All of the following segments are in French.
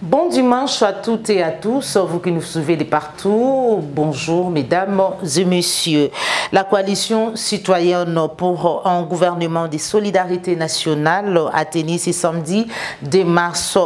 Bon dimanche à toutes et à tous, vous qui nous suivez de partout. Bonjour mesdames et messieurs. La coalition citoyenne pour un gouvernement de solidarité nationale a tenu ce samedi 2 mars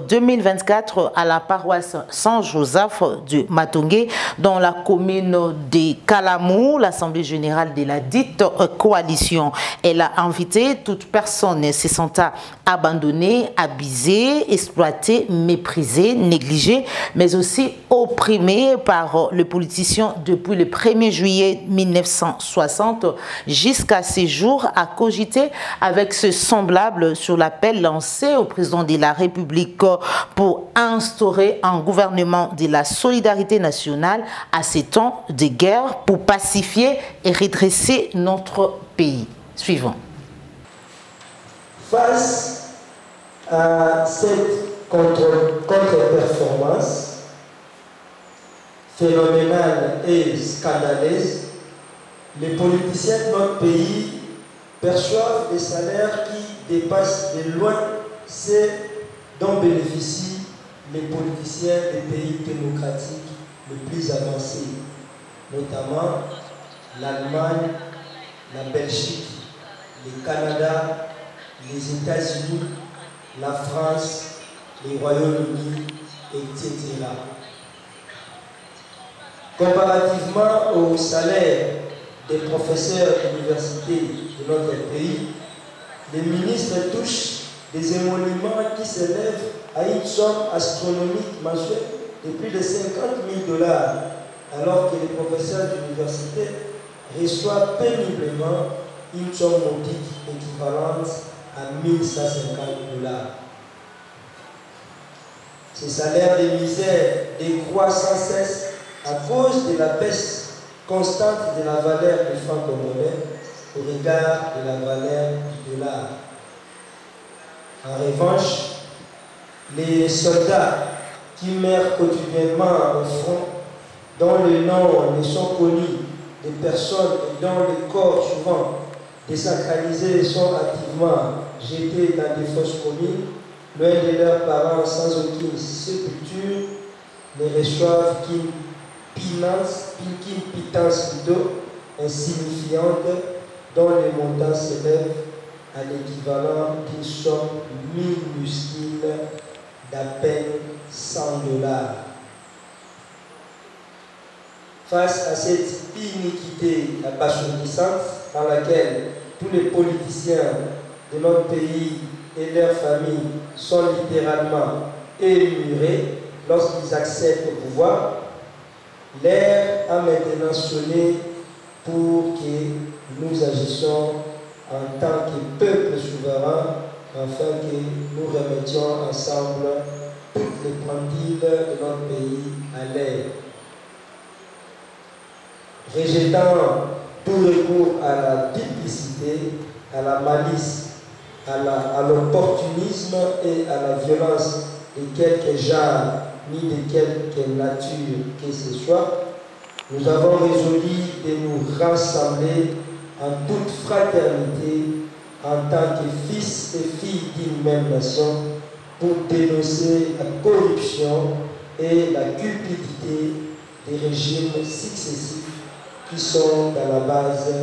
2024 à la paroisse Saint-Joseph de Matongé dans la commune de Kalamou, l'assemblée générale de la dite coalition. Elle a invité toute personne se sentant abandonnée, abusée, exploitée, méprisée, négligé, mais aussi opprimé par les politiciens depuis le 1er juillet 1960 jusqu'à ces jours, à cogiter avec ce semblable sur l'appel lancé au président de la République pour instaurer un gouvernement de la solidarité nationale à ces temps de guerre pour pacifier et redresser notre pays. Suivant. Face à cette contre-performance phénoménale et scandaleuse, les politiciens de notre pays perçoivent des salaires qui dépassent de loin ceux dont bénéficient les politiciens des pays démocratiques les plus avancés, notamment l'Allemagne, la Belgique, le Canada, les États-Unis, la France, le Royaume-Uni, etc. Comparativement au salaire des professeurs d'université de notre pays, les ministres touchent des émoluments qui s'élèvent à une somme astronomique mensuelle de plus de 50 000 $, alors que les professeurs d'université reçoivent péniblement une somme modique équivalente à 1 150 $. Ces salaires de misère décroissent sans cesse à cause de la baisse constante de la valeur du franc congolais au regard de la valeur du dollar. En revanche, les soldats qui meurent quotidiennement au front, dont les noms ne sont connus, des personnes dont les corps souvent désacralisés sont activement jetés dans des fosses communes, loin de leurs parents sans aucune sépulture, ne reçoivent qu'une pitance plutôt insignifiante dont les montants s'élèvent à l'équivalent d'une somme minuscule d'à peine 100 $. Face à cette iniquité abasourdissante dans laquelle tous les politiciens de notre pays et leurs familles sont littéralement émurés lorsqu'ils accèdent au pouvoir, l'heure a maintenant sonné pour que nous agissions en tant que peuple souverain afin que nous remettions ensemble toutes les pendules de notre pays à l'air. Rejetant tout recours à la duplicité, à la malice, à l'opportunisme et à la violence de quelque genre ni de quelque nature que ce soit, nous avons résolu de nous rassembler en toute fraternité en tant que fils et filles d'une même nation pour dénoncer la corruption et la cupidité des régimes successifs qui sont à la base de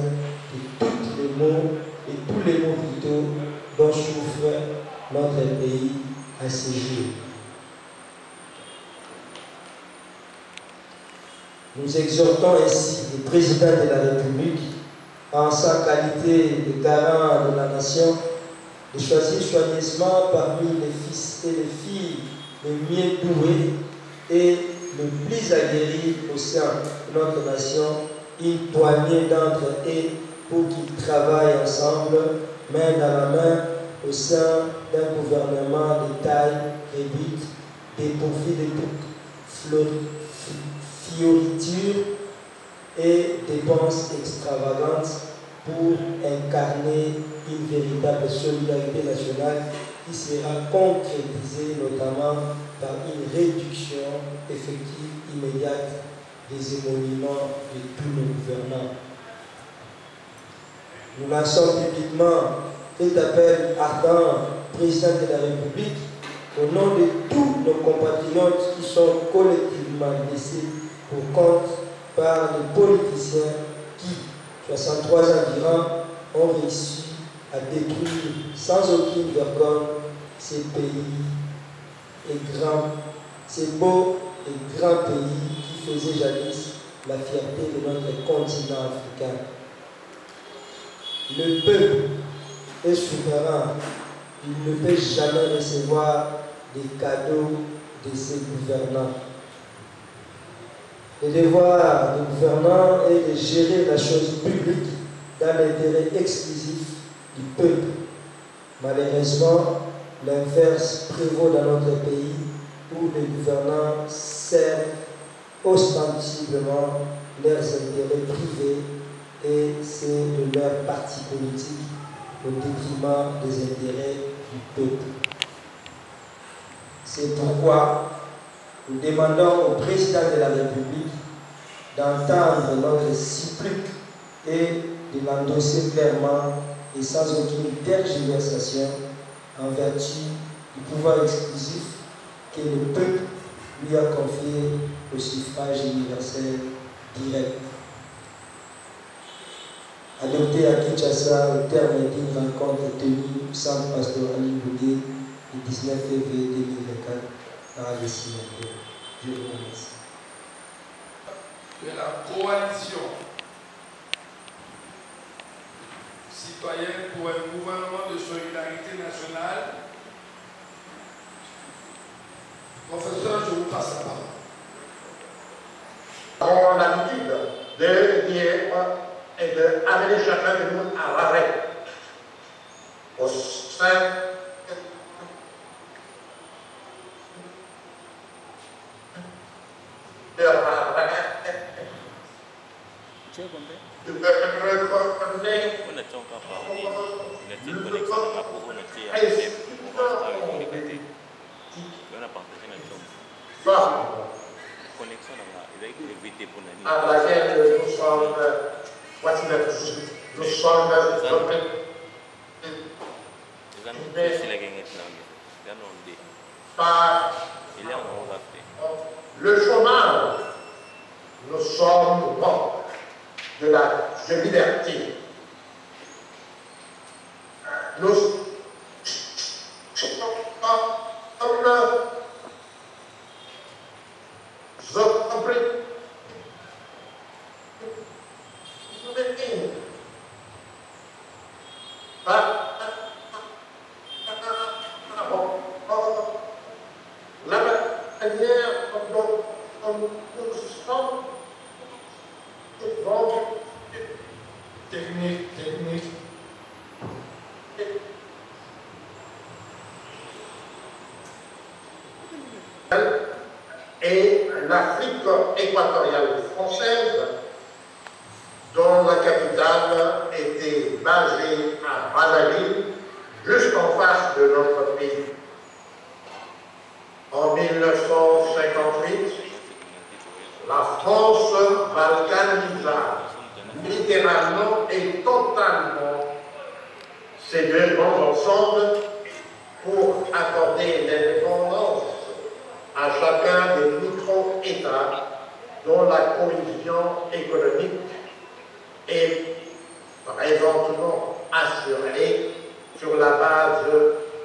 tous les maux et tous les maux plutôt dont souffre notre pays à ce jour. Nous exhortons ainsi le président de la République, en sa qualité de garant de la nation, de choisir soigneusement parmi les fils et les filles les mieux doués et les plus aguerris au sein de notre nation, une poignée d'entre eux pour qu'ils travaillent ensemble, main dans la main, au sein d'un gouvernement de taille réduite, dépourvu de toute fioriture et dépenses extravagantes pour incarner une véritable solidarité nationale qui sera concrétisée notamment par une réduction effective immédiate des émoluments de tous nos gouvernants. Nous lançons publiquement cet appel ardent au président de la République au nom de tous nos compatriotes qui sont collectivement laissés pour compte par les politiciens qui, 63 ans durant, ont réussi à détruire sans aucune vergogne ces pays et grands, ces beaux et grands pays qui faisaient jadis la fierté de notre continent africain. Le peuple est souverain. Il ne peut jamais recevoir des cadeaux de ses gouvernants. Le devoir des gouvernants est de gérer la chose publique dans l'intérêt exclusif du peuple. Malheureusement, l'inverse prévaut dans notre pays où les gouvernants servent ostensiblement leurs intérêts privés et ceux de leur parti politique au détriment des intérêts du peuple. C'est pourquoi nous demandons au président de la République d'entendre notre supplique et de l'endosser clairement et sans aucune tergiversation en vertu du pouvoir exclusif que le peuple lui a confié au suffrage universel direct. Adopté à Kinshasa au terme d'une rencontre tenue au centre pastoral Bougué le 19 février 2024 dans le Sénégal. Je vous remercie. De la coalition citoyenne pour un gouvernement de solidarité nationale. Professeur, je vous passe la parole. Nous avons l'habitude de dire et d'amener chacun de nous à l'arrêt au sein de l'arrêt. À laquelle nous sommes, par le chômage, nous sommes morts de la liberté. Nous technique. Et l'Afrique équatoriale française, dont la capitale était basée à Brazzaville, juste en face de notre pays. En 1958, la France balkanisa littéralement et totalement ces deux grands ensembles pour accorder l'indépendance à chacun des micro-États dont la cohésion économique est présentement assurée sur la base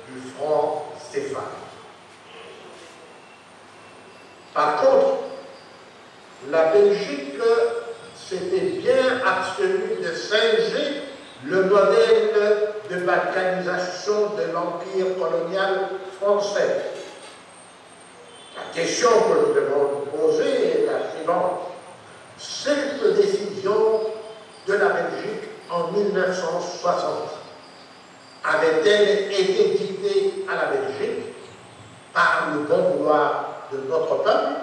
du franc CFA. Par contre, la Belgique s'était bien abstenue de singer le modèle de balkanisation de l'empire colonial français. La question que nous devons nous poser est la suivante. Cette décision de la Belgique en 1960 avait-elle été dictée à la Belgique par le bon vouloir de notre peuple?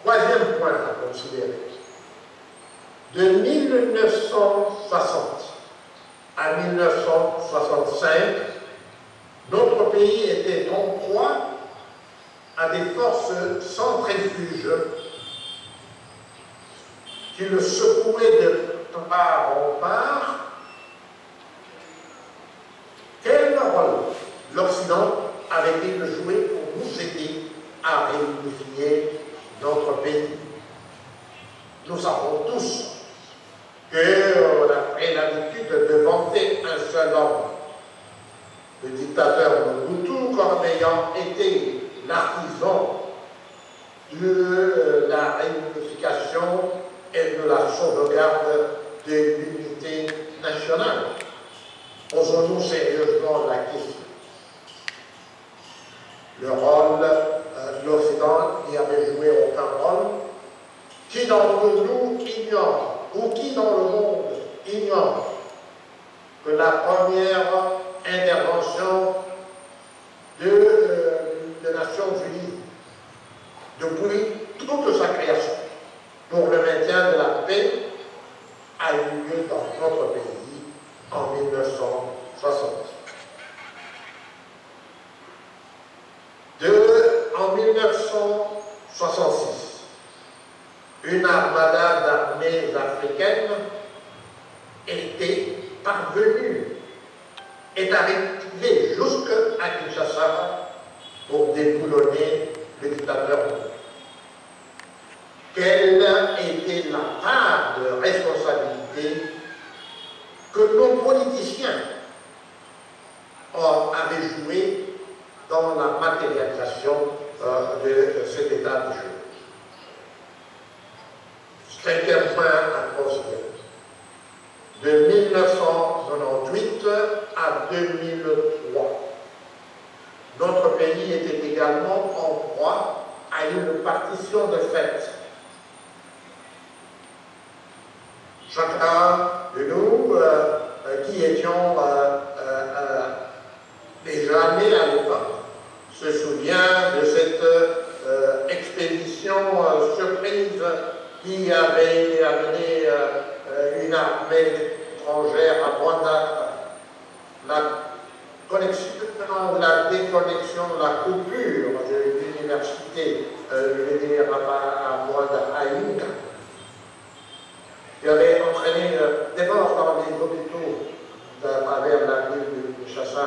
Troisième point à considérer. De 1960 à 1965, notre pays était en proie à des forces centrifuges qui le secouaient de part en part. Quel rôle l'Occident avait seul homme, le dictateur Mobutu, comme ayant été l'artisan de la réunification et de la sauvegarde de l'unité nationale. Posons-nous sérieusement la question. Le rôle de l'Occident n'y avait joué aucun rôle. Qui d'entre nous ignore, ou qui dans le monde ignore, que la première intervention des Nations Unies, depuis toute sa création, pour le maintien de la paix, a eu lieu dans notre pays en 1960. En 1966, une armada d'armées africaines était parvenue, est arrivée jusqu'à Kinshasa pour déboulonner le dictateur. Quelle était la part de responsabilité que nos politiciens avaient joué dans la matérialisation de cet état de jeu? Cinquième point à considérer. De 1998 à 2003, notre pays était également en proie à une partition de fait. Chacun de nous qui étions déjà nés à l'époque se souvient de cette expédition surprise qui avait amené une armée étrangère à Rwanda. La déconnexion, la coupure de l'université, à Rwanda, à Yuka, qui avait entraîné des morts dans les hôpitaux à travers la ville de Kinshasa.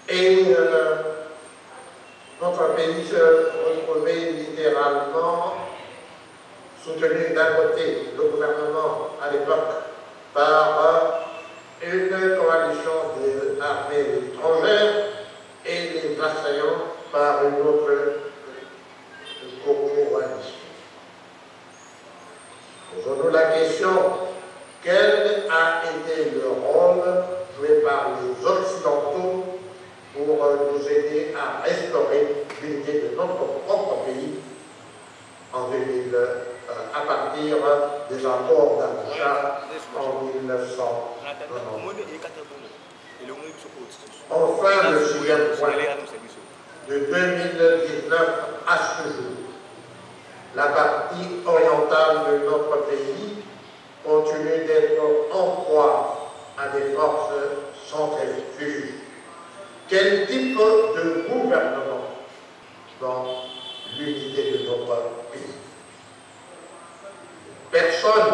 Et notre pays se retrouvait littéralement soutenu d'un côté, le gouvernement à l'époque, par une coalition d'armées étrangères et les assaillants par une autre coalition. Posons-nous la question, quel a été le rôle joué par les Occidentaux pour nous aider à restaurer l'unité de notre propre pays en 2000, à partir des accords d'Arusha en 1990. Enfin, le sixième point, de 2019 à ce jour, la partie orientale de notre pays continue d'être en proie à des forces centrifuges. Quel type de gouvernement dans l'unité de notre pays? Personne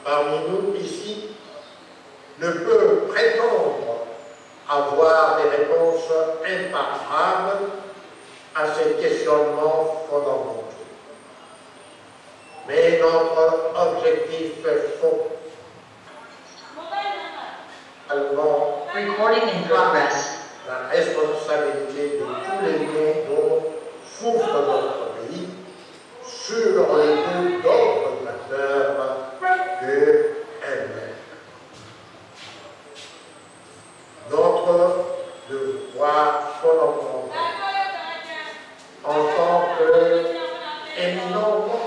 parmi nous ici ne peut prétendre avoir des réponses imparables à ces questionnements fondamentaux. Mais notre objectif fond, Recording in progress. La responsabilité de tous les maux dont souffre notre pays sur le dos d'autres acteurs que elle-même. Notre devoir fondamental en tant qu'éminent membre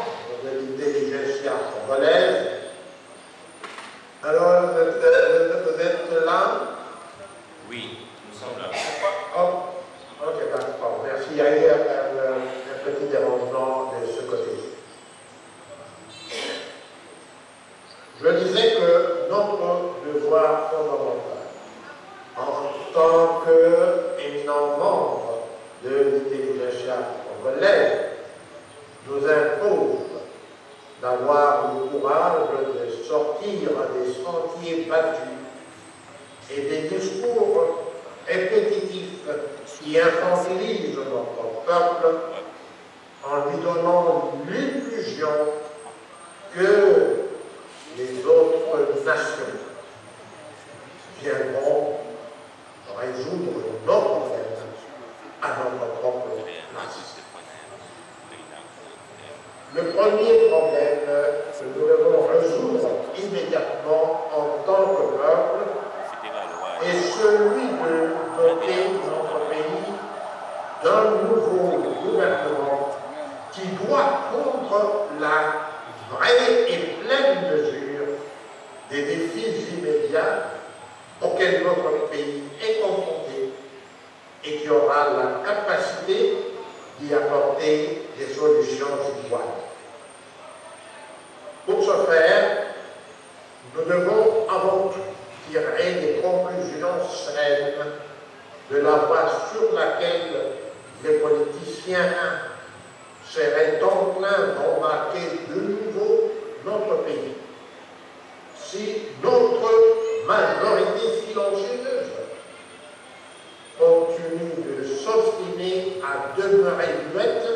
de l'intelligentsia congolaise. Alors, vous êtes là? Oui, nous sommes là. Oh, ok, d'accord, merci. Il y a eu un petit dérangement de ce côté. Je disais que notre devoir fondamental, en tant qu'éminent membre de l'intelligentsia congolaise, nous impose d'avoir le courage de sortir des sentiers battus et des discours répétitifs qui infantilisent notre peuple en lui donnant l'illusion que les autres nations viendront résoudre nos problèmes à notre propre place. Le premier problème que nous devons résoudre immédiatement en tant que peuple est celui de doter notre pays d'un nouveau gouvernement qui doit prendre la vraie et pleine mesure des défis immédiats auxquels notre pays est confronté et qui aura la capacité d'y apporter des solutions idoines. Pour ce faire, nous devons avant tout tirer des conclusions saines de la voie sur laquelle les politiciens seraient enclins d'embarquer de nouveau notre pays. Si notre majorité silencieuse continue de s'obstiner à demeurer muette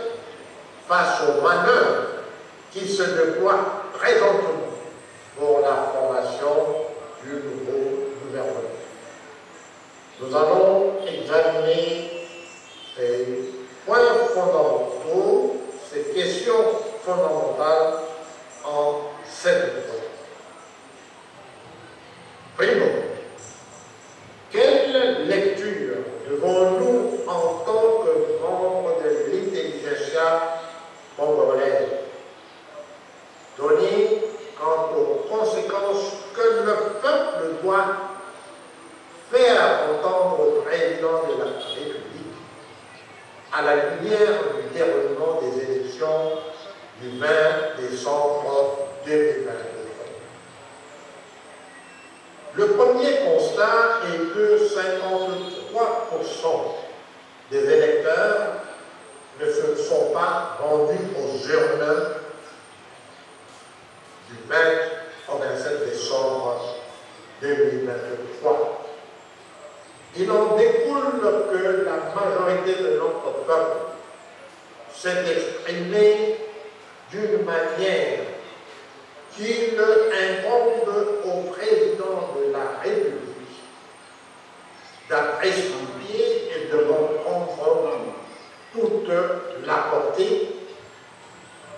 face aux manœuvres qui se déploient présentement pour la formation du nouveau gouvernement. Nous allons examiner ces points fondamentaux, ces questions fondamentales en 7 points. Primo, quelle lecture devons-nous en tant que membres de l'intelligentsia congolaise donner quant aux conséquences que le peuple doit faire entendre au président de la République à la lumière du déroulement des élections du 20 décembre 2022. Le premier constat est que 53% des électeurs ne se sont pas rendus aux urnes du 20 au 27 décembre 2023. Il en découle que la majorité de notre peuple s'est exprimée d'une manière qu'il incombe au président de la République d'apprécier et de reprendre toute la portée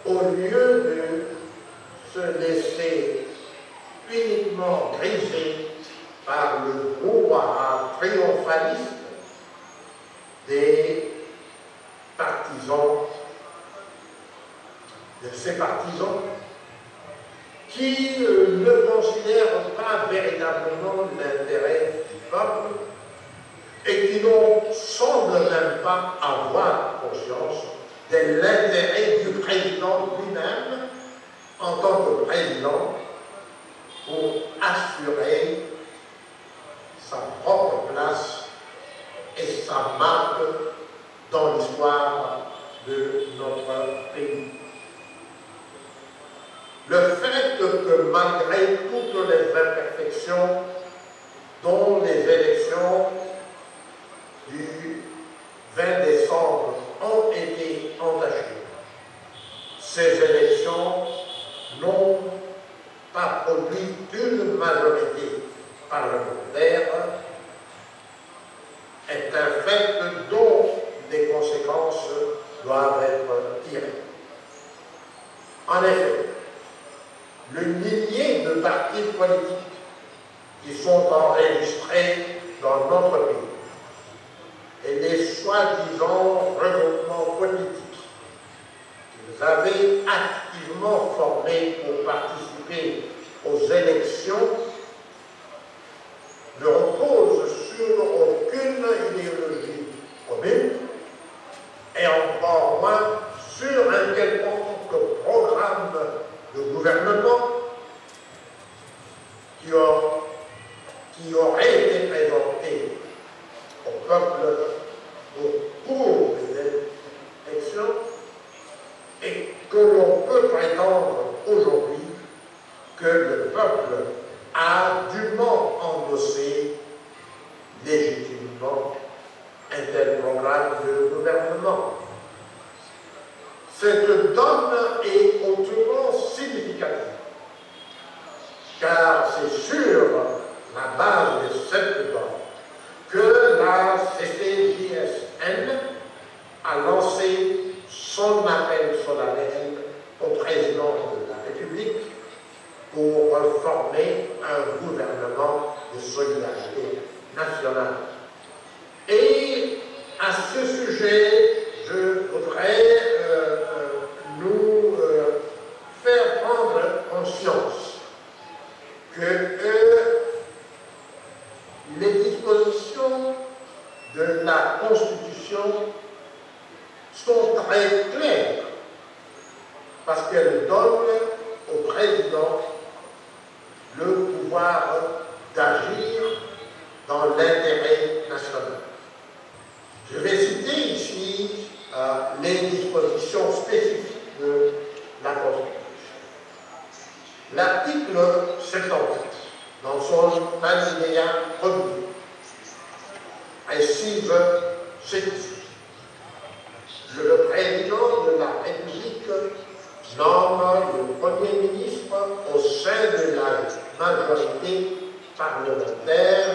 au lieu de se laisser uniquement griser par le brouhaha triomphaliste des partisans, de ces partisans qui ne considèrent pas véritablement l'intérêt du peuple et qui n'ont semble même pas avoir conscience de l'intérêt du président lui-même en tant que président pour assurer sa propre place et sa marque dans l'histoire de notre pays. Le fait que malgré toutes les imperfections dont les élections du 20 décembre ont été entachées, ces élections n'ont pas produit une majorité parlementaire est un fait dont des conséquences doivent être tirées. En effet, le millier de partis politiques qui sont enregistrés dans notre pays et les soi-disant regroupements politiques que vous avez activement formés pour participer aux élections ne reposent sur aucune idéologie commune et encore moins sur un quelconque programme de gouvernement qui aurait été présenté au peuple au cours des élections et que l'on peut prétendre aujourd'hui que le peuple a dûment endossé légitimement un tel programme de gouvernement. Cette donne est hautement significative, car c'est sur la base de cette loi que la CCJSN a lancé son appel solennel au président de la République pour former un gouvernement de solidarité nationale. Et à ce sujet, je voudrais nous faire prendre conscience que les dispositions de la Constitution sont très claires parce qu'elles donnent au président le pouvoir d'agir dans l'intérêt national. Je vais citer ici les dispositions spécifiques de la Constitution. L'article 78, dans son alinéa 1er, précise ceci. Le président de la République nomme le Premier ministre au sein de la majorité parlementaire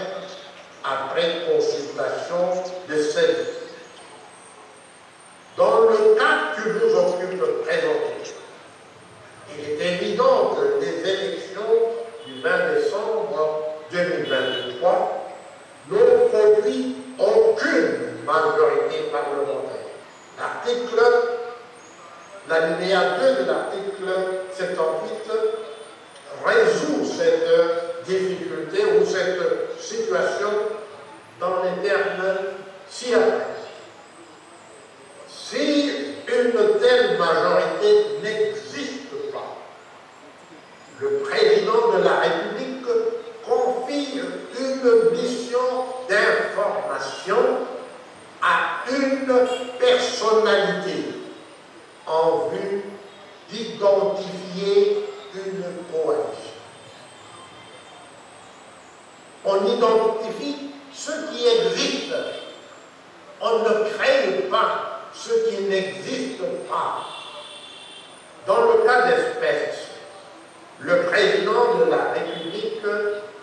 après consultation de celle-ci. Dans le cas qui nous occupe de présenter, il est évident que les élections du 20 décembre 2023 n'ont produit aucune majorité parlementaire. L'alinéa 2 de l'article 78 résout cette difficulté ou cette situation dans les termes ci-après. Si une telle majorité n'existe pas, le président de la République confie une mission d'information à une personnalité en vue d'identifier une coalition. On identifie ce qui existe. On ne crée pas ce qui n'existe pas. Dans le cas d'espèce, le président de la République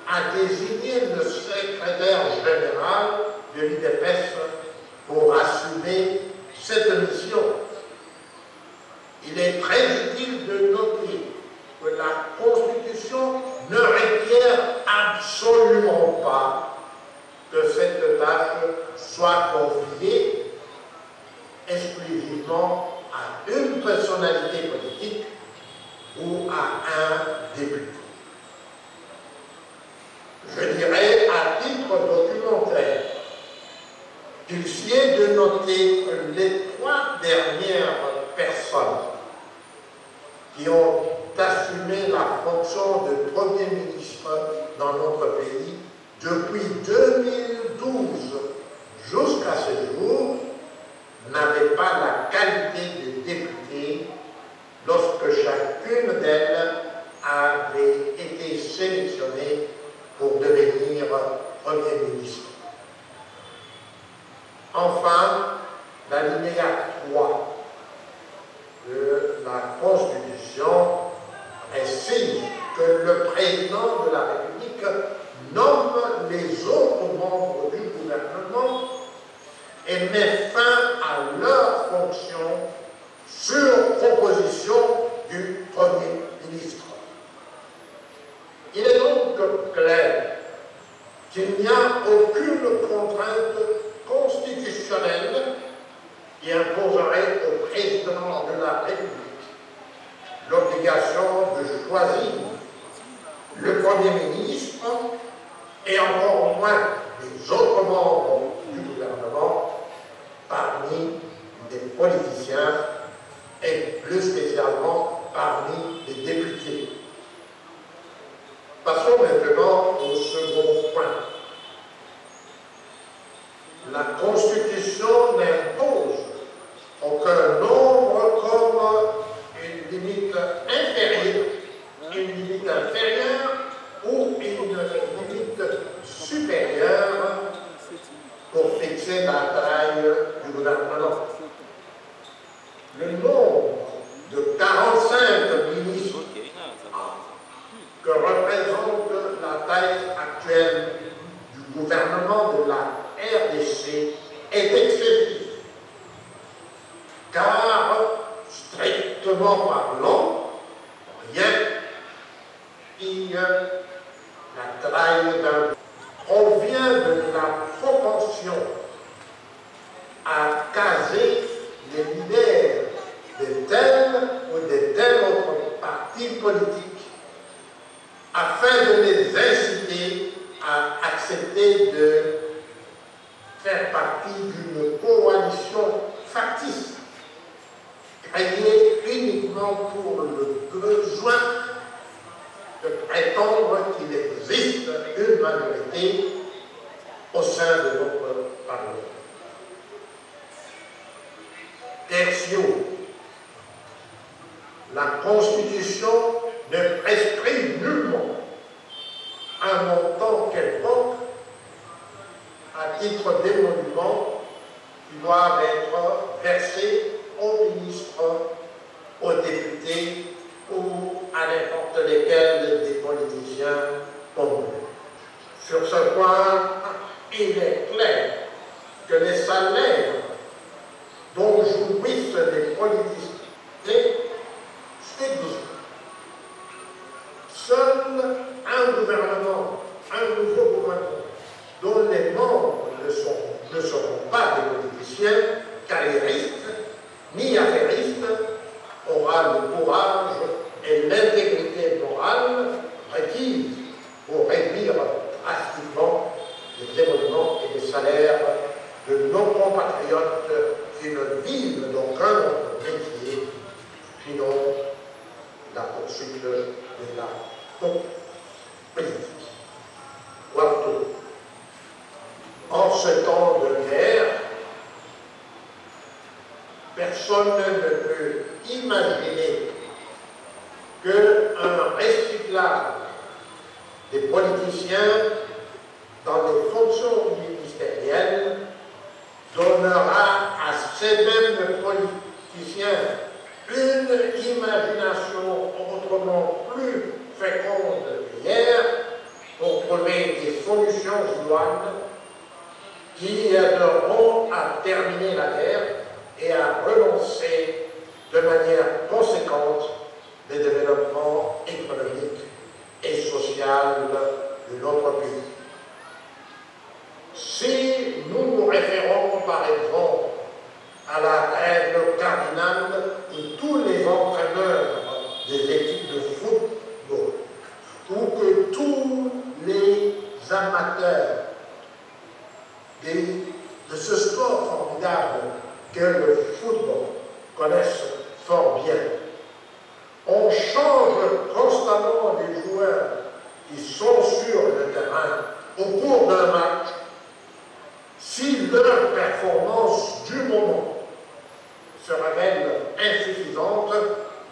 a désigné le secrétaire général de l'IDPES pour assumer cette mission. Il est très utile de noter que la Constitution ne requiert absolument pas que cette tâche soit confiée exclusivement à une personnalité politique ou à un député. Je dirais à titre documentaire qu'il s'y est de noter que les 3 dernières personnes qui ont assumé la fonction de Premier ministre dans notre pays depuis 2012 jusqu'à ce jour n'avaient pas la qualité de député lorsque chacune d'elles avait été sélectionnée pour devenir Premier ministre. Enfin, l'alinéa 3 de la Constitution précise que le président de la République nomme les autres membres du gouvernement et met fin à leurs fonctions sur proposition du Premier ministre. Il est donc clair qu'il n'y a aucune contrainte constitutionnelle qui imposerait au président de la République l'obligation de choisir le Premier ministre et encore moins les autres membres du gouvernement parmi des politiciens et plus spécialement parmi les députés. Passons maintenant au second point. La Constitution n'impose aucun nombre comme une limite inférieure ou une limite supérieure pour fixer la taille du gouvernement. Le nombre de 45 ministres que représente la taille actuelle actuel du gouvernement de la RDC est excessif, car, strictement parlant, rien la taille d'un provient de la propension à caser les leaders de tel ou de tel autre parti politique afin de les inciter à accepter de faire partie d'une coalition factice créée uniquement pour le besoin de prétendre qu'il existe une majorité au sein de notre Parlement. Tertio, la Constitution ne prescrit nullement un montant quelconque à titre d'émolument qui doivent être versés aux ministres, aux députés ou à n'importe lesquels des politiciens communs. Sur ce point, il est clair que les salaires dont jouissent les politiciens, c'est besoin. Seul un gouvernement, un nouveau gouvernement, dont les membres ne seront pas des politiciens, carriéristes, ni affairistes, aura le courage et l'intégrité morale requises pour réduire drastiquement les émoluments et les salaires de nos compatriotes qui ne vivent d'aucun autre métier, sinon la poursuite de la politique. En ce temps de guerre, personne ne peut imaginer qu'un recyclage des politiciens dans les fonctions ministérielles donnera à ces mêmes politiciens une imagination autrement plus féconde qu'hier pour trouver des solutions idoines qui aideront à terminer la guerre et à relancer de manière conséquente le développement économique et social de notre pays. Si nous nous référons par exemple à la règle cardinale de tous les entraîneurs des équipes de football, ou que tous les amateurs de ce sport formidable que le football connaissent fort bien, on change constamment les joueurs qui sont sur le terrain au cours d'un match si leur performance du moment se révèle insuffisante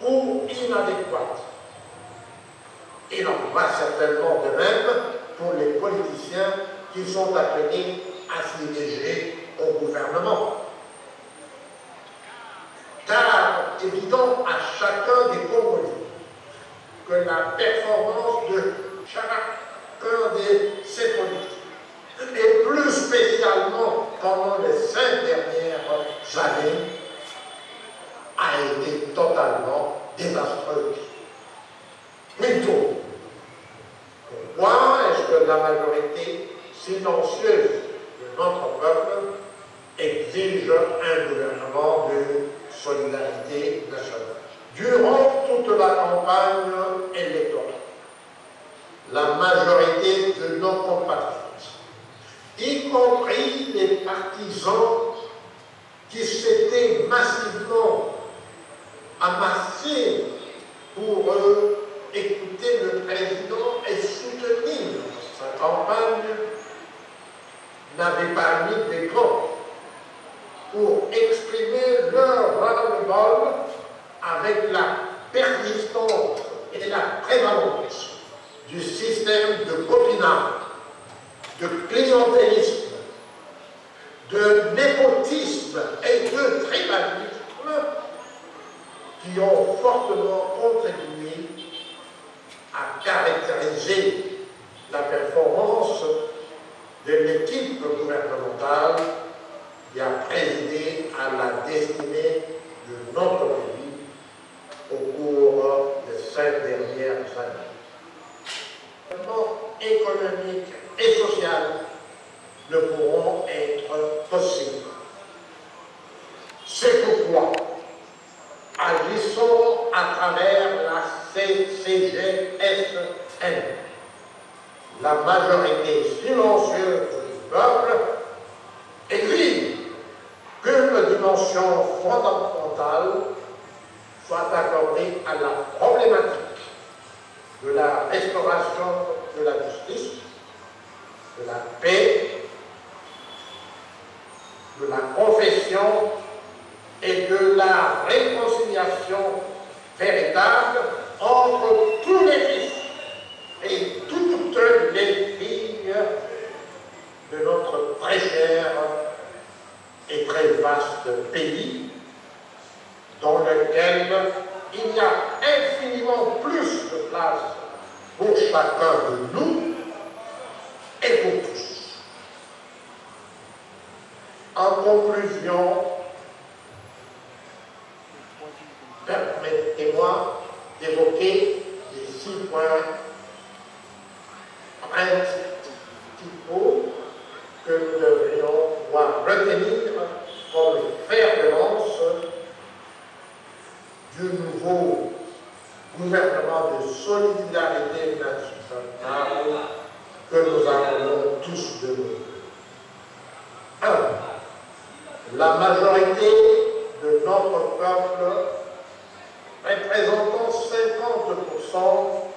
ou inadéquate. Il en va certainement de même pour les politiciens qui sont appelés à siéger au gouvernement. Car évident à chacun des Congolais que la performance de chacun de ces politiques, et plus spécialement pendant les 5 dernières années, a été totalement désastreuse. Plutôt, pourquoi est-ce que la majorité silencieuse de notre peuple exige un gouvernement de solidarité nationale? Durant toute la campagne électorale, la majorité de nos compatriotes, y compris les partisans qui s'étaient massivement amassés pour écouter le président et soutenir sa campagne, n'avaient pas mis des gants pour exprimer leur ras-le-bol avec la persistance et la prévalence du système de copinage, de clientélisme, de népotisme et de tribalisme qui ont fortement contribué à caractériser la performance de l'équipe gouvernementale qui a présidé à la destinée de notre pays au cours des 5 dernières années. Le développement économique et social ne pourront être possibles. C'est pourquoi, agissons à travers la CCGSN, la majorité silencieuse du peuple, exige qu'une dimension fondamentale soit accordée à la problématique de la restauration de la justice, de la paix, de la confession et de la réconciliation véritable entre tous les fils et toutes les filles de notre très cher et très vaste pays, dans lequel il y a infiniment plus de place pour chacun de nous et pour tous. En conclusion, permettez-moi d'évoquer les 6 points principaux que nous devrions retenir comme fer de lance du nouveau gouvernement de solidarité nationale que nous appelons tous de nous. 1. La majorité de notre peuple, représentant 50%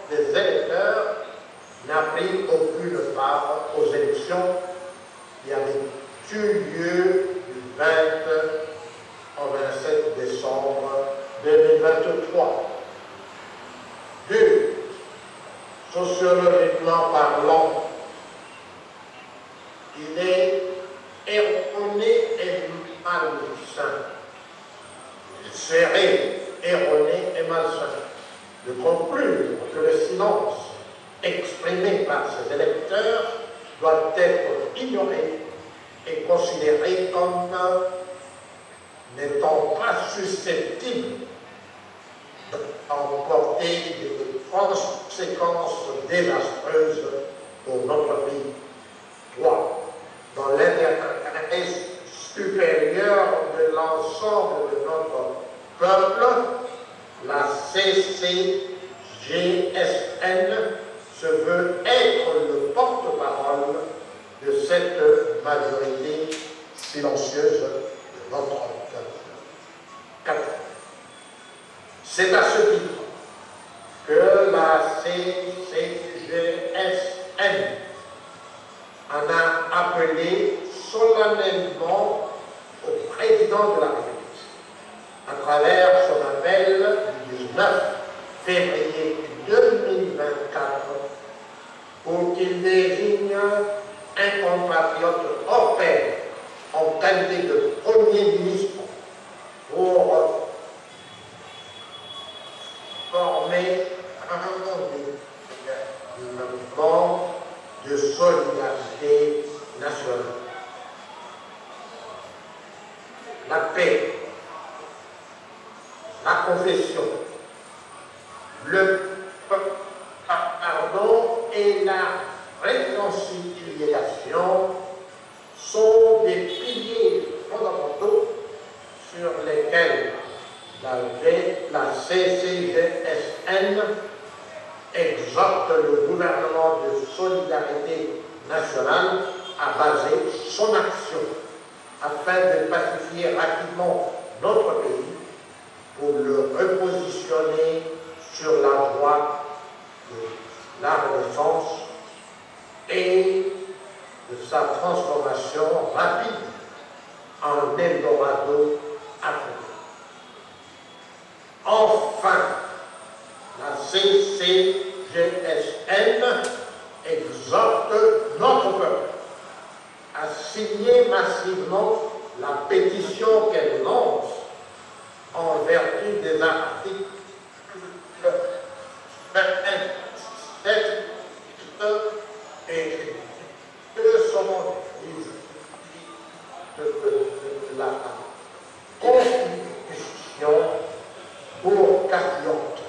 des électeurs, n'a pris aucune part aux élections qui avaient eu lieu du 20 au 27 décembre 2023. 2. Sociologiquement parlant, il est erroné et malsain. Il serait erroné et malsain de conclure que le silence exprimé par ses électeurs doit être ignoré et considéré comme n'étant pas susceptible d'emporter des conséquences désastreuses pour notre pays. 3. Dans l'intérêt supérieur de l'ensemble de notre peuple, la CCGSN se veut être le porte-parole de cette majorité silencieuse de notre peuple. 4. C'est à ce titre que la CCGSN en a appelé solennellement au président de la République à travers son appel du 19 février 2024 pour qu'il désigne un compatriote hors pair en qualité de Premier ministre pour former un gouvernement de solidarité nationale. La paix, la confession, le pardon et la réconciliation sont des piliers fondamentaux sur lesquels la CCGSN exhorte le gouvernement de solidarité nationale à baser son action afin de pacifier rapidement notre pays pour le repositionner sur la voie de la renaissance et de sa transformation rapide en Eldorado africain. Enfin, la CCGSN exhorte notre peuple à signer massivement la pétition qu'elle lance en vertu des articles 27 écrit que sont la Constitution pour Cathiote.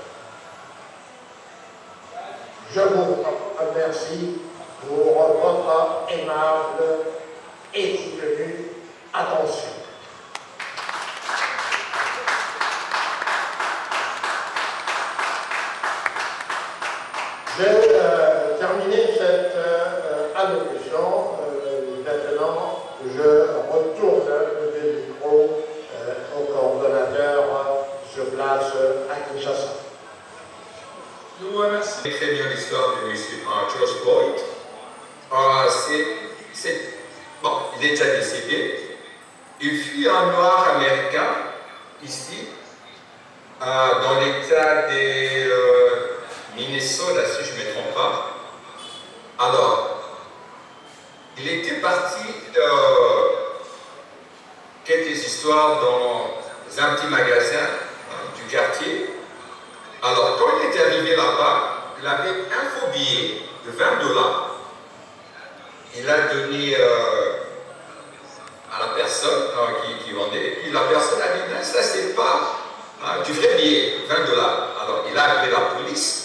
Je vous remercie pour votre aimable et soutenue attention. J'ai terminé cette allocution. Maintenant, je retourne le micro au coordonnateur sur place à Kinshasa. C'est très bien l'histoire de M. George Floyd. Bon, il est déjà décédé. Il fut un noir américain, ici, dans l'état de Minnesota, si je ne me trompe pas. Alors, il était parti quelques histoires dans un petit magasin du quartier. Alors, quand il est arrivé là-bas, il avait un faux billet de 20 $. Il a donné à la personne qui vendait, et puis la personne a dit, non, ça c'est pas du vrai billet, 20 $. Alors, il a appelé la police.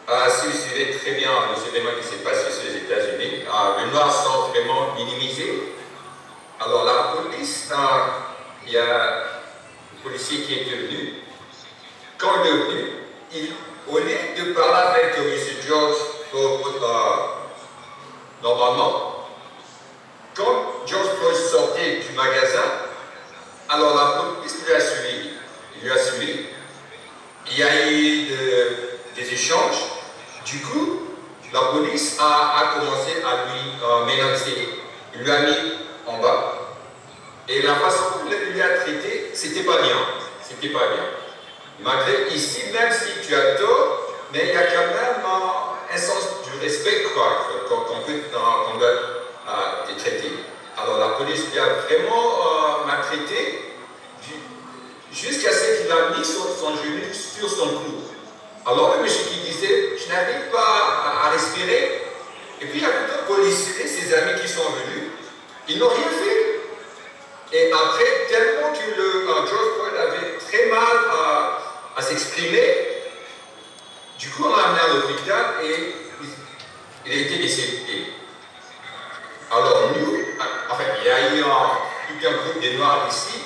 Si vous suivez très bien les événements qui s'est passé sur les États-Unis, les Noirs sont vraiment minimisés. Alors, la police, il y a un policier qui est venu. Quand il est venu, au lieu de parler avec M. George normalement, quand George Floyd sortait du magasin, alors la police lui a suivi. Il lui a suivi. Il y a eu des échanges. Du coup, la police a commencé à lui menacer. Il lui a mis en bas. Et la façon dont il lui a traité, c'était pas bien. C'était pas bien. Malgré ici, même si tu as tort, mais il y a quand même un sens du respect qu'on doit te traiter. Alors la police lui a vraiment maltraité jusqu'à ce qu'il a mis son genou sur son cou. Alors le monsieur qui disait, je n'arrive pas à respirer. Et puis il y a d'autres policiers, ses amis qui sont venus, ils n'ont rien fait. Et après, tellement que George Floyd avait très mal à s'exprimer, du coup on l'a amené à l'hôpital et il a été décédé. Alors nous, enfin il y a eu tout un groupe de Noirs ici,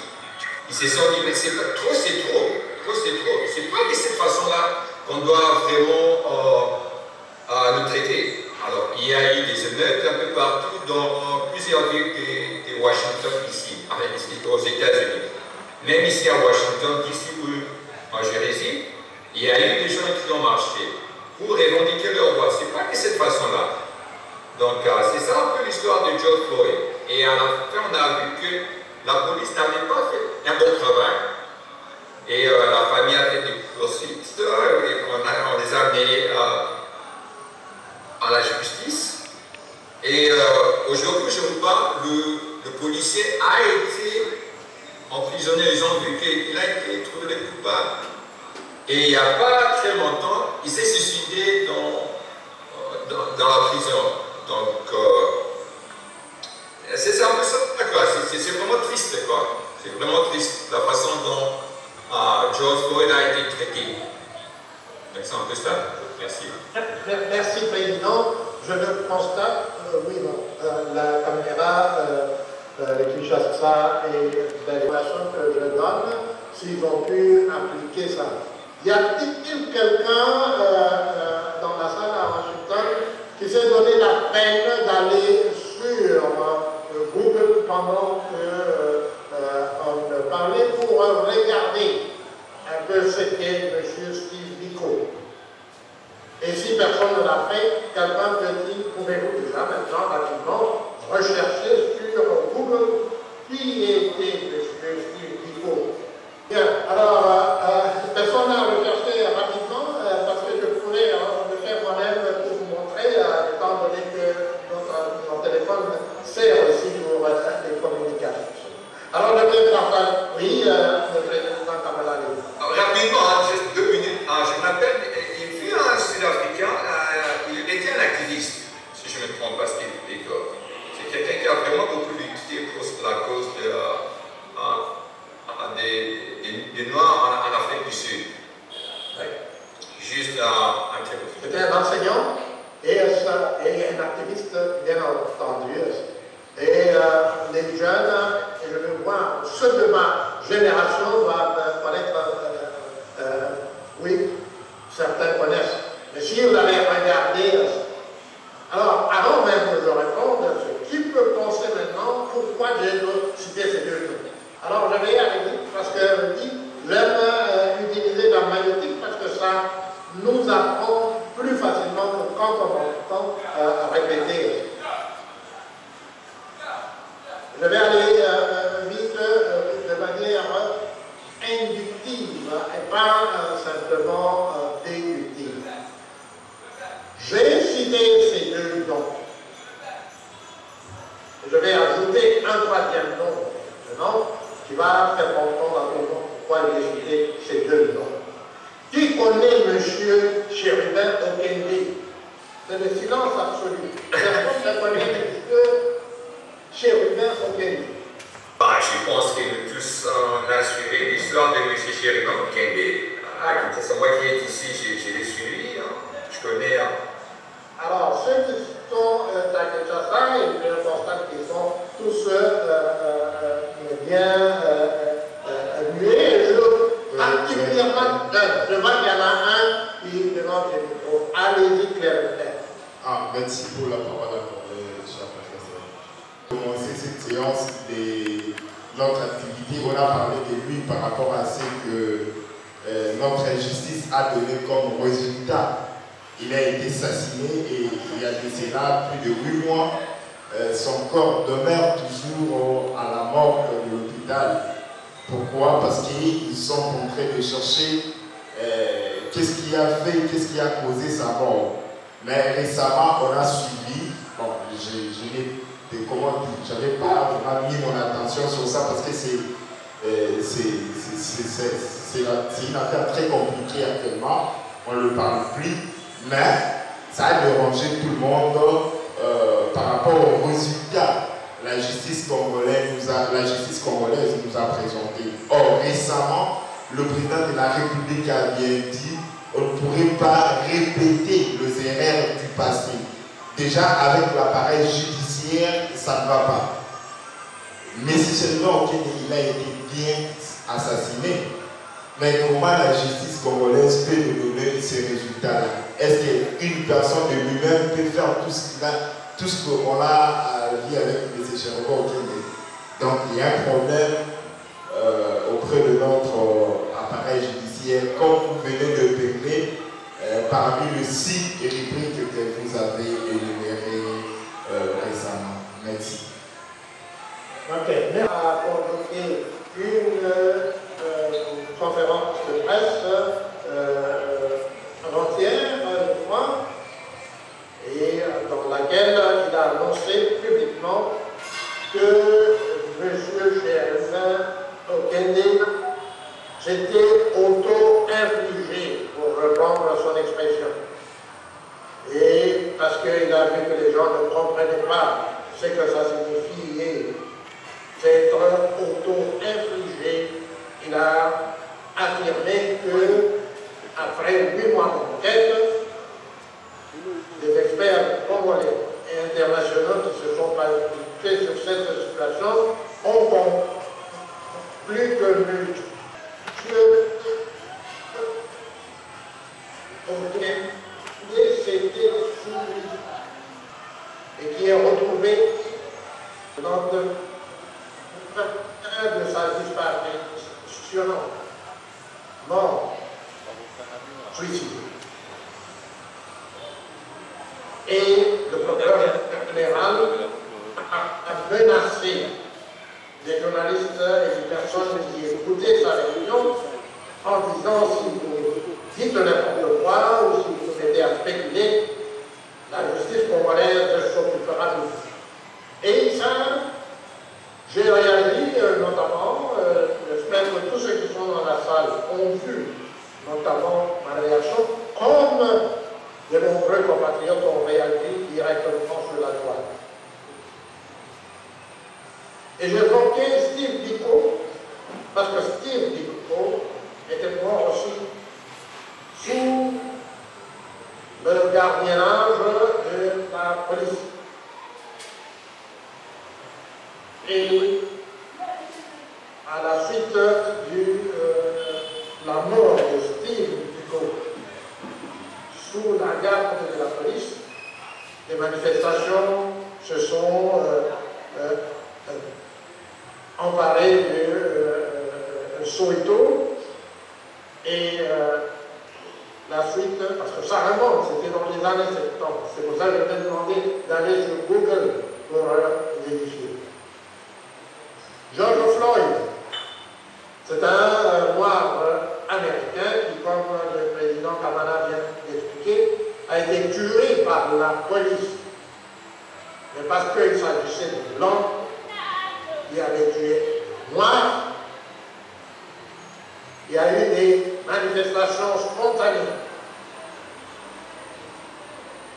ils se sont dit mais c'est trop, c'est trop, c'est trop. C'est pas de cette façon-là qu'on doit vraiment nous traiter. Alors il y a eu des émeutes un peu partout dans plusieurs villes de Washington ici, aux États-Unis. Même ici à Washington, d'ici où je réside, il y a eu des gens qui ont marché pour revendiquer leur droit. C'est pas de cette façon-là. Donc c'est ça un peu l'histoire de George Floyd. Et à la fin, on a vu que la police n'avait pas fait un bon travail. Et la famille a fait des poursuites, et on les a amenés à la justice. Et aujourd'hui, je vous parle, le policier a été emprisonné. Ils ont vu qu'il a été trouvé coupable. Et il n'y a pas très longtemps, il s'est suicidé dans la prison. Donc, c'est un peu ça, quoi. C'est vraiment triste, quoi. C'est vraiment triste, la façon dont George Floyd a été traité. Donc, c'est un peu ça. Merci. Merci, Président. Je le constate, oui, non, la caméra, le Kinshasa et l'information que je donne, s'ils ont pu appliquer ça. Y a-t-il quelqu'un dans la salle à Washington qui s'est donné la peine d'aller sur Google pendant qu'on parlait pour regarder un peu ce qu'est M. Steve Biko? Et si personne ne l'a fait, quelqu'un peut-il, pouvez-vous déjà maintenant rapidement rechercher sur Google qui était M. Steve Biko? Bien, alors, personne n'a recherché rapidement parce que je pourrais le faire moi-même pour vous montrer, étant donné que mon téléphone sert aussi pour les communications. Alors, le président, oui, le président Kamala. Rapidement, juste 2 minutes. Je m'appelle, il fut un Sud-Africain, il était un activiste, si je me trompe tendue. Et les jeunes, et je le vois, ceux de ma génération doivent connaître, oui, certains connaissent. Mais si vous avez regardé, alors avant même que je réponde, qui peut penser maintenant pourquoi j'ai cité ces deux noms? Alors je vais y arriver parce que je dis, j'aime utiliser la magnétique parce que ça nous apprend plus facilement que quand on entend répéter. Je vais aller vite de manière inductive et pas simplement déductive. J'ai cité ces deux noms. Je vais ajouter un troisième nom maintenant qui va faire comprendre à tout le monde pourquoi j'ai cité ces deux noms. Qui connaît M. Chérubin Okende? C'est le silence absolu. Personne ne connaît M. Chérubin Okende. Bah, je pense que nous tous on a suivi l'histoire de M. Chérubin Okende. C'est moi qui est ici, je l'ai suivi, je connais. Alors, ceux qui sont à Kinshasa, et je constate qu'ils sont tous bien muets. Particulièrement d'un. Je vois qu'il y en a un qui demande le micro. Allez-y, Claire. Merci pour la parole accordée, cher professeur. Commencer cette séance de notre activité, on a parlé de lui par rapport à ce que notre injustice a donné comme résultat. Il a été assassiné et il y a de cela plus de 8 mois. Son corps demeure toujours à la morgue de l'hôpital. Pourquoi? Parce qu'ils sont en train de chercher qu'est-ce qui a fait, qu'est-ce qui a causé sa mort. Mais récemment, on a suivi, bon, je n'avais pas vraiment mis mon attention sur ça parce que c'est une affaire très compliquée actuellement. On ne le parle plus. Mais ça a dérangé tout le monde par rapport aux résultats. La justice congolaise nous a présenté. Or, récemment, le président de la République a bien dit on ne pourrait pas répéter les erreurs du passé. Déjà, avec l'appareil judiciaire, ça ne va pas. Mais si seulement il a été bien assassiné, mais comment la justice congolaise peut nous donner ces résultats-là? Est-ce qu'une personne de lui-même peut faire tout ce qu'on a vu avec M. Chérubin Okende? Donc il y a un problème auprès de notre appareil judiciaire, comme vous venez de parler, parmi les 6 rubriques que vous avez énumérées récemment. Merci. Ok, merci. À convoquer une conférence de presse avant-hier, je crois, et dans laquelle il a annoncé publiquement que M. Chérubin Okende s'était auto-infligé, pour reprendre son expression. Et parce qu'il a vu que les gens ne comprenaient pas ce que ça signifiait d'être auto-infligé, il a affirmé que, après 8 mois d'enquête, des experts congolais et internationaux qui se sont penchés sur cette situation ont conclu que M. s'était soumis et qui est retrouvé dans de sa disparition, mort, suicide. Et le procureur général a menacé les journalistes et les personnes qui écoutaient sa réunion en disant si vous dites n'importe quoi ou si vous aidez à spéculer, la justice congolaise s'occupera de vous. Et ça, j'ai réagi notamment, j'espère que tous ceux qui sont dans la salle ont vu notamment ma réaction, comme de nombreux compatriotes ont réagi directement sur la toile. Et j'évoquais Steve Biko, parce que Steve Biko était mort aussi sous le gardiennage de la police. Et à la suite de la mort de Steve Biko sous la garde de la police, les manifestations se sont emparées de Soweto et la suite, parce que ça remonte, c'était dans les années 70. C'est pour ça que je t'ai demandé d'aller sur Google pour vérifier. George Floyd, c'est un noir américain qui, comme le président Kamala vient d'expliquer, a été tué par la police. Mais parce qu'il s'agissait de blancs qui avaient tué noirs, il y a eu des manifestations spontanées.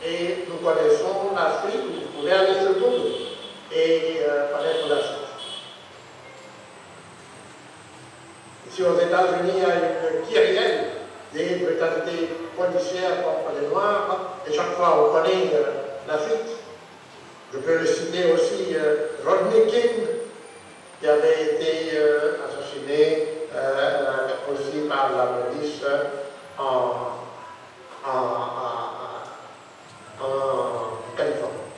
Et nous connaissons la suite, vous pouvez aller sur Google et connaître la suite. Ici aux États-Unis, il y a une kyrielle des brutalités policières contre les Noirs, et chaque fois on connaît la suite. Je peux le citer aussi Rodney King, qui avait été assassiné aussi par la police en Californie.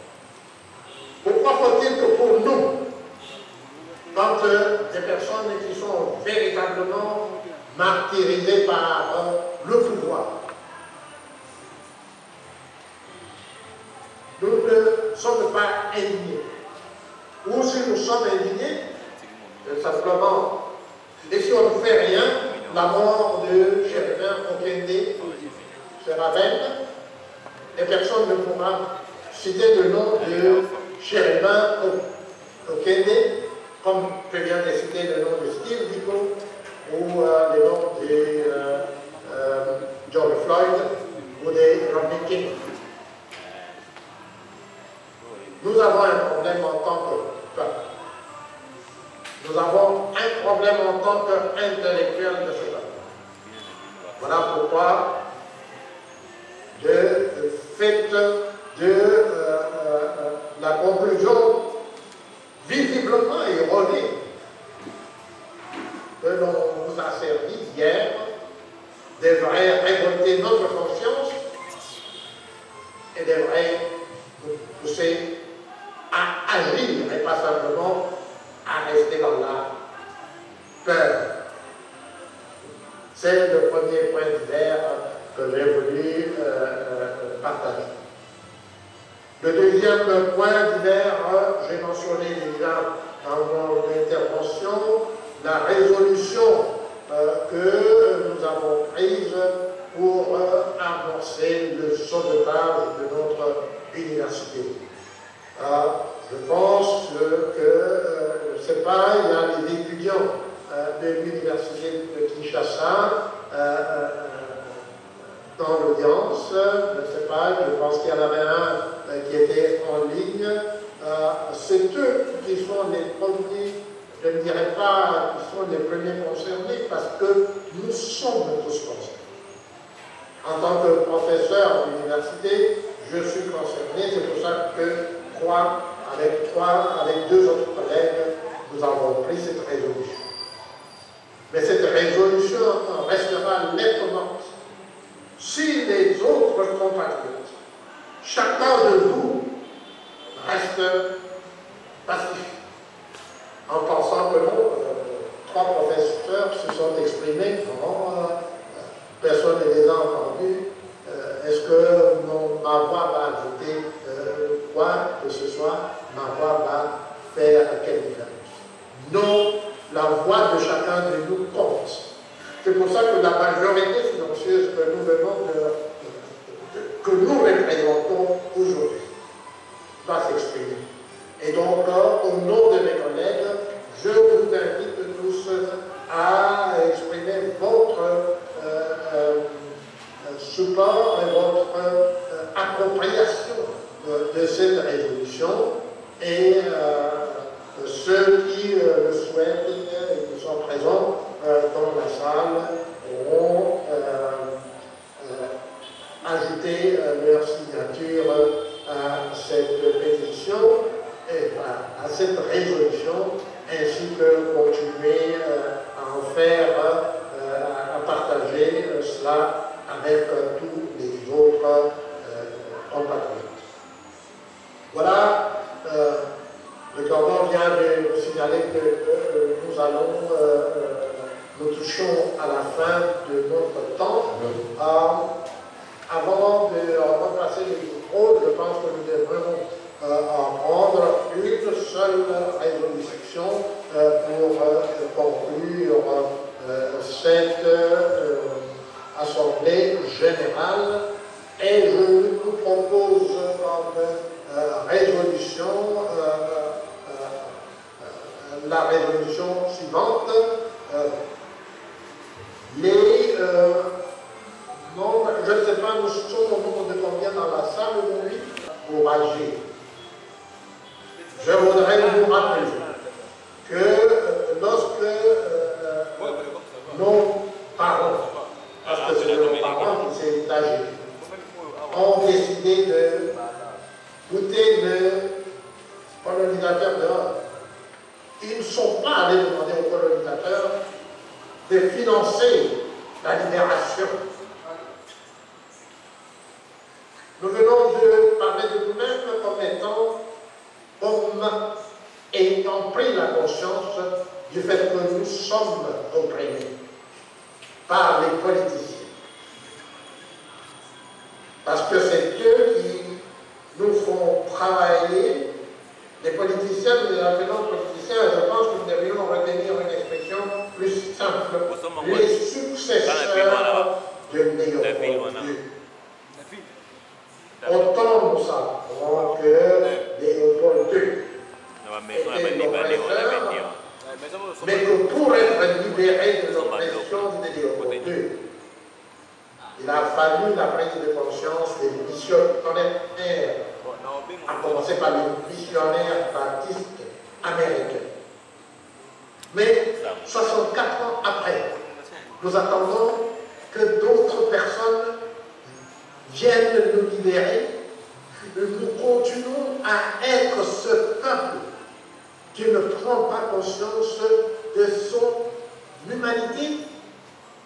Pourquoi faut-il que pour nous, quand des personnes qui sont véritablement martyrisées par le pouvoir, nous ne sommes pas indignés, ou si nous sommes indignés, simplement, et si on ne fait rien, la mort de Chérubin Okende sera vaine, et personne ne pourra citer le nom de Chérubin Okende, comme je viens de citer le nom de Steve Biko ou le nom de George Floyd ou de Rodney King. Nous avons un problème en tant que peuple. Nous avons un problème en tant qu'intellectuel de ce peuple. Voilà pourquoi, de fait de la conclusion visiblement erronée que l'on nous a servi hier, devrait révolter notre conscience et devrait nous pousser à agir et pas simplement à rester dans la peur. C'est le premier point d'hiver que j'ai voulu partager. Le deuxième point d'hiver, j'ai mentionné déjà dans mon intervention la résolution que nous avons prise pour amorcer le sauvetage de notre université. Je pense que, je ne sais pas, il y a des étudiants de l'université de Kinshasa dans l'audience, je ne sais pas, je pense qu'il y en avait un qui était en ligne. C'est eux qui sont les premiers, je ne dirais pas qui sont les premiers concernés, parce que nous sommes tous concernés. En tant que professeur d'université, je suis concerné, c'est pour ça que avec deux autres collègues, nous avons pris cette résolution. Mais cette résolution restera lettre morte si les autres compatriotes, chacun de vous, reste passif, en pensant que non, trois professeurs se sont exprimés, personne ne les a entendus. Est-ce que ma voix va ajouter quoi que ce soit, ma voix va faire quelle différence? Non, la voix de chacun de nous compte. C'est pour ça que la majorité silencieuse que nous venons que nous représentons aujourd'hui va s'exprimer. Et donc, au nom de mes collègues, je vous invite tous à exprimer votre support et votre appropriation de cette résolution, et ceux qui le souhaitent et qui sont présents dans la salle auront ajouté leur signature à cette pétition, à cette résolution, ainsi que continuer à en faire, à partager cela avec tous les autres compatriotes. Voilà, le Gabon vient de signaler que nous touchons à la fin de notre temps. Avant de remplacer les micros, je pense que nous devrions en prendre une seule résolution pour conclure cette assemblée générale. Et je vous propose comme résolution la résolution suivante. Les membres, je ne sais pas, nous sommes au nombre de combien dans la salle aujourd'hui pour agir. Je voudrais vous rappeler que lorsque nos parents, parce que c'est nos parents qui s'est âgé, ont décidé de goûter le colonisateur dehors, ils ne sont pas allés demander aux colonisateurs de financer la libération. Nous venons de parler de nous-mêmes comme étant hommes ayant pris la conscience du fait que nous sommes opprimés par les politiciens. Parce que c'est eux qui nous font travailler. Les politiciens, nous les appelons politiciens, et je pense que nous devrions retenir une expression plus simple. Les successeurs de Léopold. Autant nous savons que Léopold II était l'oppresseur, mais que pour être libéré de l'oppression de Léopold II, il a fallu la prise de conscience des missionnaires, à commencer par les missionnaires baptistes américains. Mais 64 ans après, nous attendons que d'autres personnes viennent nous libérer. Nous continuons à être ce peuple qui ne prend pas conscience de son humanité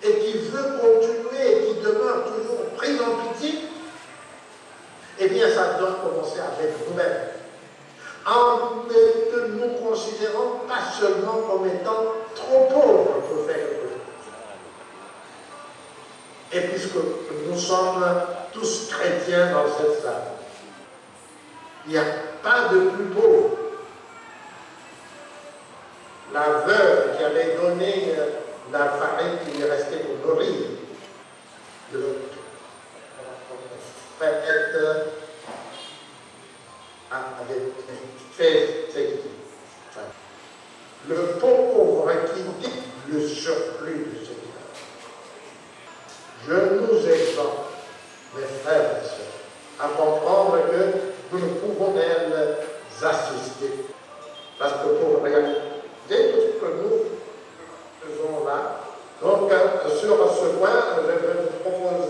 et qui veut continuer et qui demeure toujours pris en pitié. Eh bien, ça doit commencer avec nous-mêmes. En que nous considérons pas seulement comme étant trop pauvres pour faire quelque chose. Et puisque nous sommes tous chrétiens dans cette salle, il n'y a pas de plus pauvre. La veuve qui avait donné la farine qui lui restait pour nourrir le frère avait fait ce qu'il fait. Le pauvre qui dit le surplus de ce qu'il a. Je nous exhorte, mes frères et sœurs, à comprendre que nous ne pouvons les assister. Parce que pour réaliser tout ce que nous faisons là, donc sur ce point, je vous propose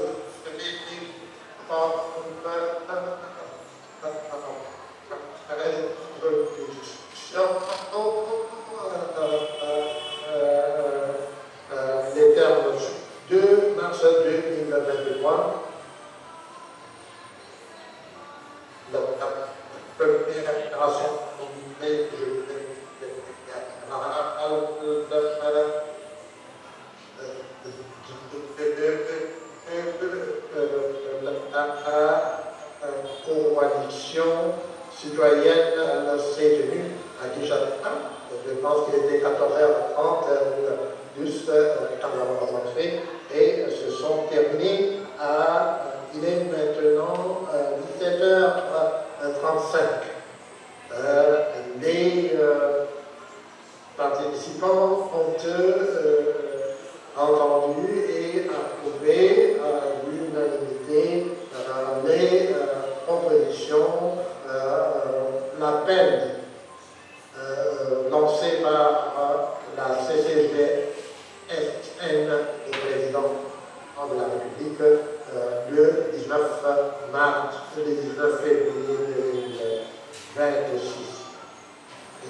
les termes 2 mars 2023. La première génération, coalition citoyenne s'est tenue à Kinshasa. Je pense qu'il était 14h30 juste quand nous avons commencé et se sont terminés à, il est maintenant 17h35. Les participants ont entendu et approuvé à l'unanimité les propositions, l'appel lancé par la CCGSN, le président de la République, le 19 février 2026.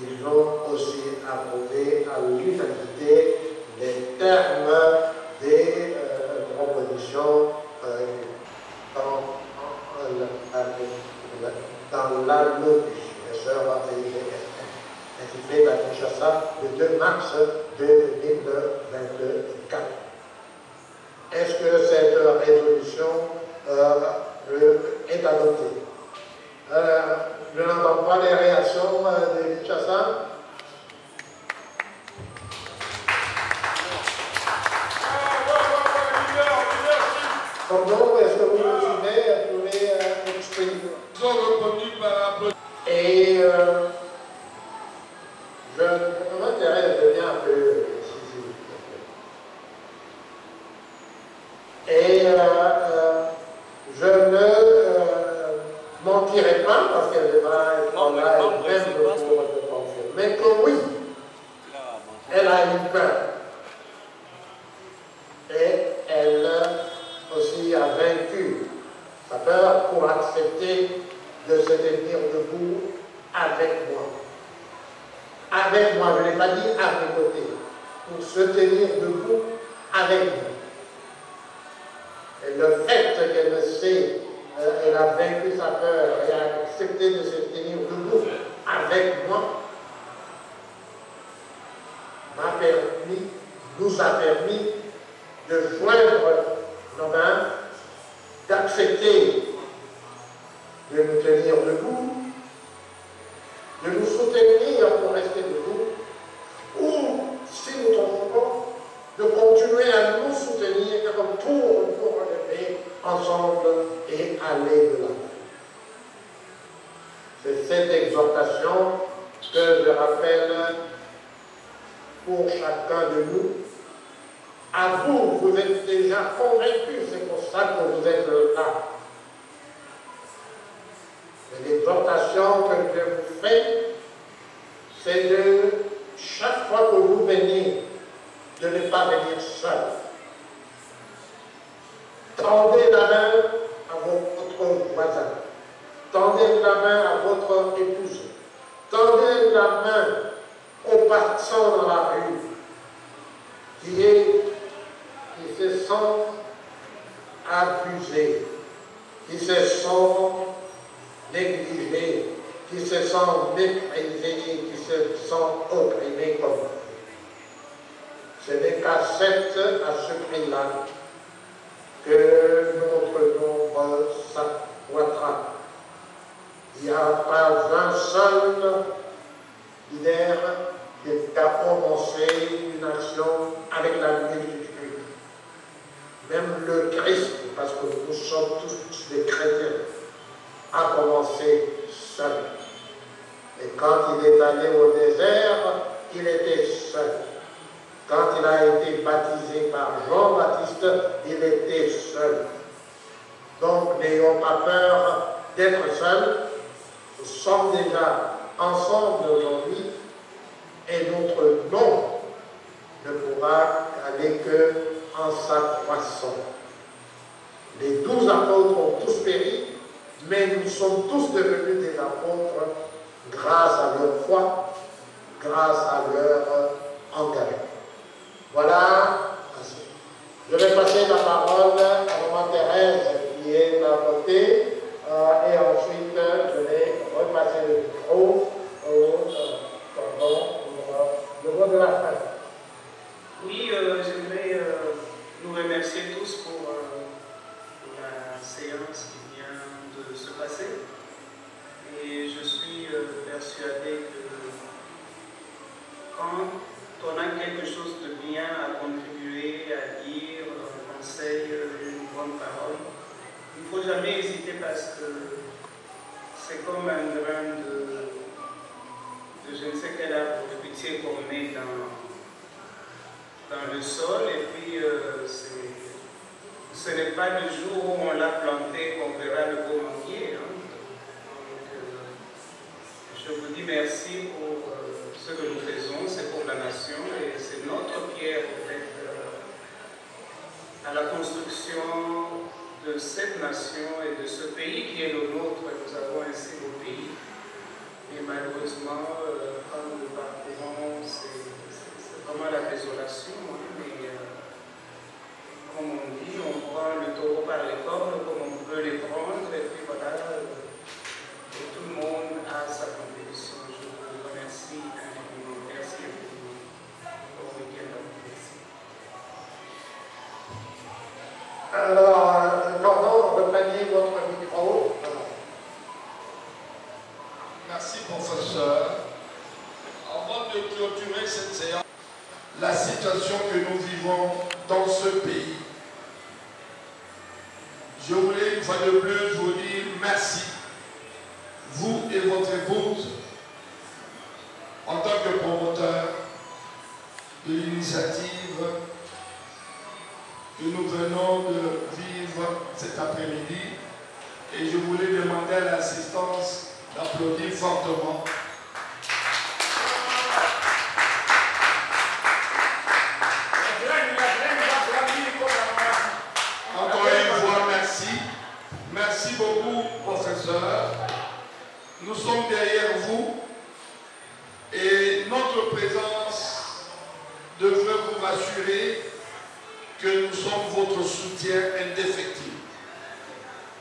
ils ont aussi approuvé à l'unanimité les termes des propositions dans la notification intitulée à Kinshasa le 2 mars 2024. Est-ce que cette résolution est adoptée? Je n'entends pas les réactions de Kinshasa. Donc, est-ce que vous pouvez exprimer? Ils ont répondu par la... Et je m'intéresse de bien un peu ici. Et je ne mentirai pas parce qu'elle va être là elle-même pour confirmer que oui, elle a eu peur. Et elle aussi a vaincu sa peur pour accepter de se tenir debout avec moi. Avec moi, je n'ai pas dit à mes côtés, pour se tenir debout avec moi. Et le fait qu'elle sait, elle a vaincu sa peur et a accepté de se tenir debout avec moi, m'a permis, nous a permis de joindre nos mains, d'accepter de nous tenir debout, de nous soutenir pour rester debout, ou, si nous trompons, de continuer à nous soutenir pour nous relever ensemble et aller de l'avant. C'est cette exhortation que je rappelle pour chacun de nous. À vous, vous êtes déjà convaincus, c'est pour ça que vous êtes là. L'exhortation que je vous fais, c'est de, chaque fois que vous venez, de ne pas venir seul. Tendez la main à votre voisin. Tendez la main à votre épouse. Tendez la main au passant dans la rue qui se sent abusé, qui se sent négligé, qui se sent méprisé, qui se sent opprimé comme vous. Ce n'est qu'à ce prix-là que notre nombre s'accroîtra. Il n'y a pas un seul leader qui a commencé une action avec la multitude. Même le Christ, parce que nous sommes tous des chrétiens, a commencé seul. Et quand il est allé au désert, il était seul. Quand il a été baptisé par Jean-Baptiste, il était seul. Donc n'ayons pas peur d'être seuls. Nous sommes déjà ensemble aujourd'hui et notre nom ne pourra aller que en s'accroissant. Les 12 apôtres ont tous péri, mais nous sommes tous devenus des apôtres grâce à leur foi, grâce à leur engagement. Voilà. Je vais passer la parole à Maman Thérèse qui est à côté et ensuite je vais repasser le micro le mot de la fin. Oui, j'aimerais nous remercier tous pour la séance qui vient de se passer. Et je suis persuadé que quand on a quelque chose de bien à contribuer, à dire, un conseil, une bonne parole, il ne faut jamais hésiter parce que c'est comme un grain de je ne sais quel arbre fruitier qu'on met dans le sol et puis ce n'est pas le jour où on l'a planté qu'on verra le beau manguier. Hein. Donc, je vous dis merci pour ce que nous faisons, c'est pour la nation et c'est notre pierre en fait, à la construction de cette nation et de ce pays qui est le nôtre. Nous avons un si beau pays. Et malheureusement, quand nous le parcourons, c'est vraiment la désolation. Mais comme on dit, on prend le taureau par les cornes comme on peut les prendre. Et puis voilà, et tout le monde a sa contribution. Je vous remercie infiniment. Merci infiniment. Au week-end. Alors, Gordon, reprenez votre micro. Merci, professeur. Avant de clôturer cette séance, la situation que nous vivons dans ce pays, je voulais une fois de plus vous dire merci, vous et votre épouse, en tant que promoteur de l'initiative que nous venons de vivre cet après-midi. Et je voulais demander à l'assistance d'applaudir fortement. Encore une fois, merci. Merci beaucoup, professeur. Nous sommes derrière vous et notre présence devrait vous rassurer que nous sommes votre soutien indéfectible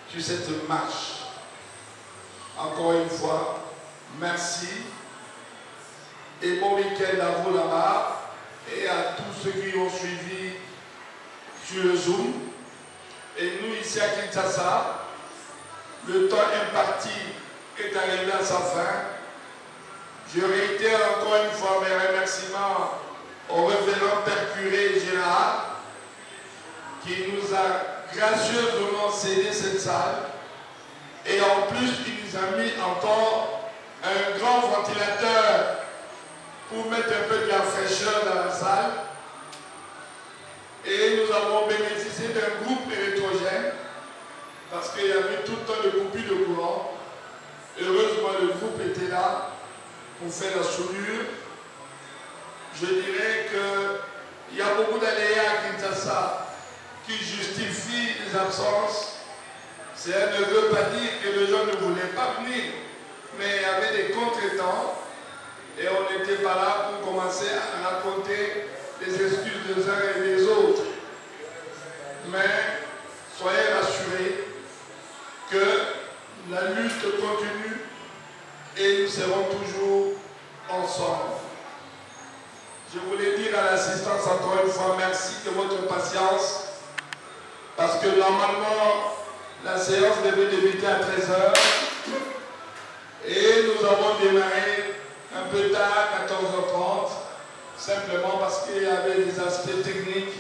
sur cette marche. Encore une fois, merci et bon week-end à vous là-bas et à tous ceux qui ont suivi sur le Zoom. Et nous ici à Kinshasa, le temps imparti est arrivé à sa fin. Je réitère encore une fois mes remerciements au révérend Père Curé général qui nous a gracieusement cédé cette salle. Et en plus, il nous a mis encore un grand ventilateur pour mettre un peu de la fraîcheur dans la salle. Et nous avons bénéficié d'un groupe électrogène parce qu'il y avait tout le temps de coupures de courant. Heureusement, le groupe était là pour faire la soudure. Je dirais qu'il y a beaucoup d'aléas à Kinshasa qui justifient les absences. Cela ne veut pas dire que les gens ne voulaient pas venir, mais il y avait des contretemps et on n'était pas là pour commencer à raconter les excuses des uns et des autres. Mais soyez rassurés que la lutte continue et nous serons toujours ensemble. Je voulais dire à l'assistance encore une fois merci de votre patience parce que normalement la séance devait débuter à 13h et nous avons démarré un peu tard, 14h30, simplement parce qu'il y avait des aspects techniques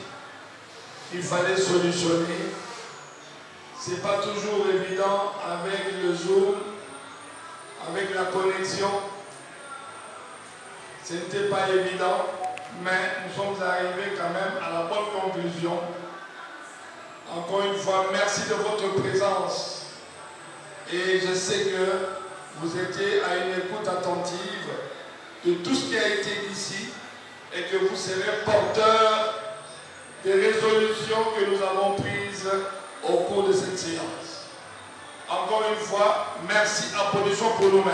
qu'il fallait solutionner. Ce n'est pas toujours évident avec le Zoom, avec la connexion. Ce n'était pas évident, mais nous sommes arrivés quand même à la bonne conclusion. Encore une fois, merci de votre présence. Et je sais que vous étiez à une écoute attentive de tout ce qui a été dit ici et que vous serez porteur des résolutions que nous avons prises au cours de cette séance. Encore une fois, merci, applaudissements pour nous-mêmes.